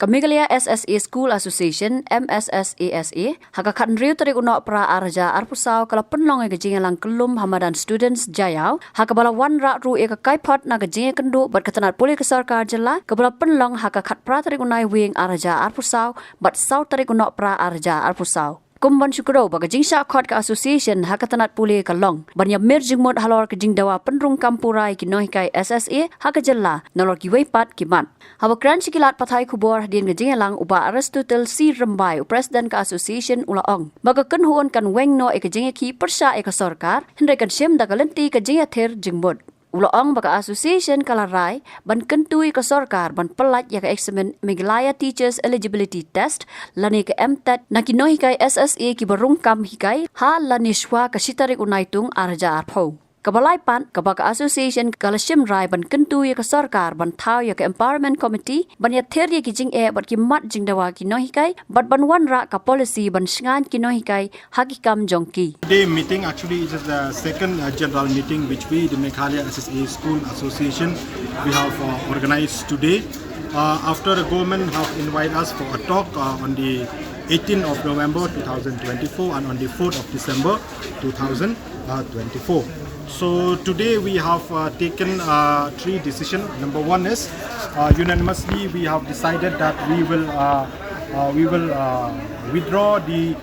Meghalaya SSA School Association MSSASA haka khan riu tarik unok pra arja arpusau kala penlong ke jingalang kelum hamadan students jayau haka bala wan ra ru e ka kaipot na ke jinga kendu bat katanat puli ke sarkar jela ke bala penlong haka khat pra tarik unai wing arja arpusau bat sau tarik unok pra arja arpusau Kumban Shukro baga jing sha khot ka association hakatanat puli ka long banya mer jing mod halor ka jing dawa penrung kampurai ki Nonghikai SSA haka jella nolor ki weipat ki mat hawa kran sikilat pathai khubor din ka jing lang uba Aristotle C Rambai president ka association ulaong baga kan huon kan weng no e ka jing ki persha e ka sarkar hindai kan shem da kalenti ka jing ther jing mod Ulaong baka association kalarai ban kentui ke sarkar ban pelat ya ke Eksam Meghalaya Teachers Eligibility Test lani ke MTET na ki Nonghikai SSA ki Rung hikai ha lani Shwa ka Tarik Naitung arja arpho Kabalai pan kabaka association kalashim rai ban kentui ke sarkar ban thau ya ke empowerment committee ban ya ther ya ki jing e bat ki mat jing dawa ki Nonghikai bat ban wan ra ka policy ban shngan ki Nonghikai hakikam jongki Today meeting actually is the second general meeting which we, the Meghalaya SSA School Association, we have organized today. After the government have invited us for a talk on the 18th of November 2024 and on the 4th of December 2024. So today we have taken three decisions. Number one is unanimously we have decided that we will withdraw the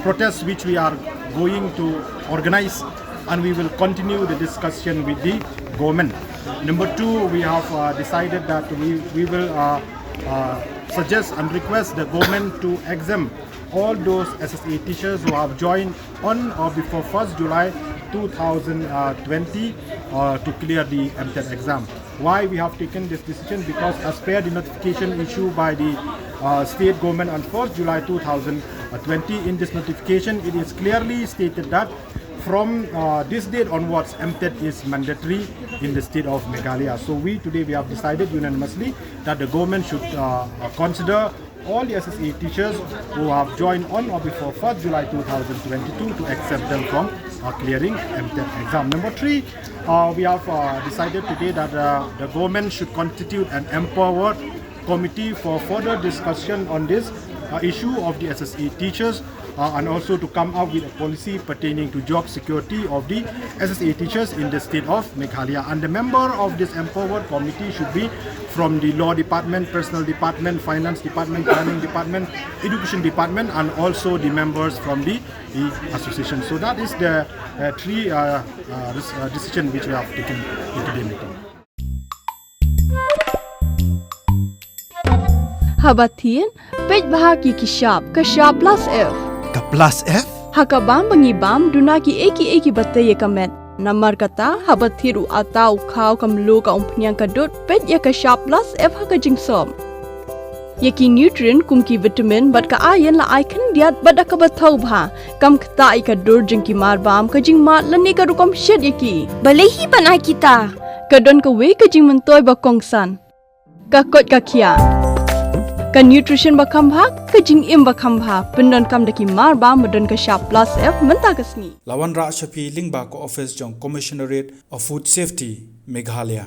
protests which we are going to organize, and we will continue the discussion with the government. Number two, we have decided that we will suggest and request the government to exempt all those SSA teachers who have joined on or before 1st July 2020 to clear the MTET exam. Why we have taken this decision? Because as per the notification issued by the state government on 1st July 2020, in this notification it is clearly stated that from this date onwards MTET is mandatory in the state of Meghalaya. So today we have decided unanimously that the government should consider all the SSA teachers who have joined on or before 1st July 2022 to accept them from clearing MTET exam. Number three, we have decided today that the government should constitute an empowered committee for further discussion on this issue of the SSA teachers and also to come up with a policy pertaining to job security of the SSA teachers in the state of Meghalaya. And the member of this empowered committee should be from the law department, personnel department, finance department, planning department, education department, and also the members from the association. So that is the three decision which we have taken in today's meeting. Habatin, pej bahagi kashab plus F. Ka plus F? Hakabam bangibam dunaki eki bataye kamet. Namar kata habathiru atau khau kamlu ka umpnyang kadut pej ya kashab plus F haka jingsom. Yaki nutrient kumki vitamin bat ka iron la icon diat bat ka bathau bha kam kta ka dur jingki marbam ka jing mat lani ka rukom shed yaki. Balehi banai kita. Kadon ka we ka jing mentoy ba kongsan. Ka kot ka kia. Ka nutrition bakam bha ka jing im bakam bha pendon kam daki mar ba madon ka sharp plus F menta kasni Lawan ra shapi ling ba ko office jong commissionerate of food safety Meghalaya